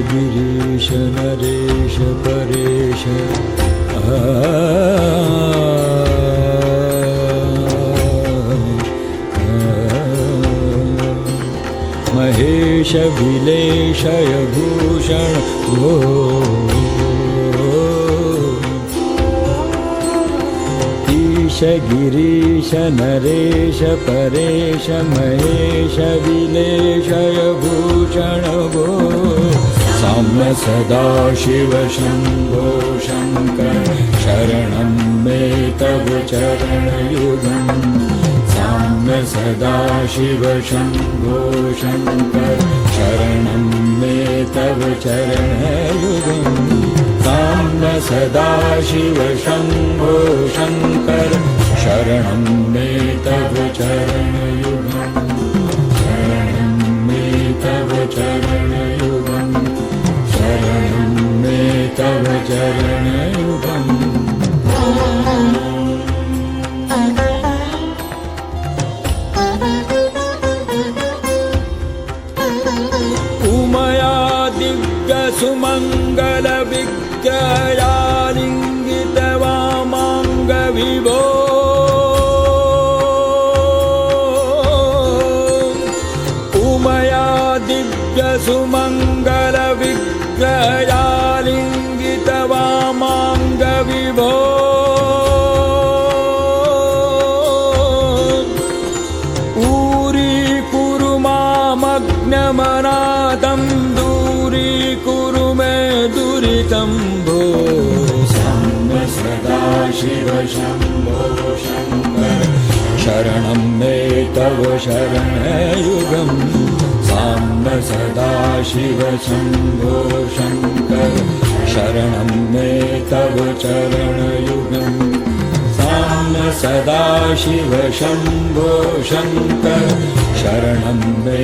गिरीश नरेश परेश महेश विलेशय भूषण ईश गिरीश नरेश परेश महेश विलेशय भूषण भो साम्य सदाशिव शंभो शंकर शरणं मे तव चरणयुगम् साम्य सदाशिव शंभो शंकर शरणं मे तव चरणयुगम् साम्य सदाशिव शंभो शंकर शरणं मे तव चरणयुगम् शरणं मे तव चरणयुगम् शरणं मे तव चरणयुगम् उमया दिव्य सुमंगल विग्रहालिंगित वामांग विभो उमया दिव्य सुमंगल विग्रहालिंगित वामांग विभो ऊरी मनादं दूरीकुरु मे दुरितं भो साम्य सदाशिव शंभो शंकर शरणं मे तव शरणयुगम् साम्य सदाशिव शंभो शंकर शरणं मे तव चरणयुगम् साम्य सदाशिव शंभो शंकर शरणं मे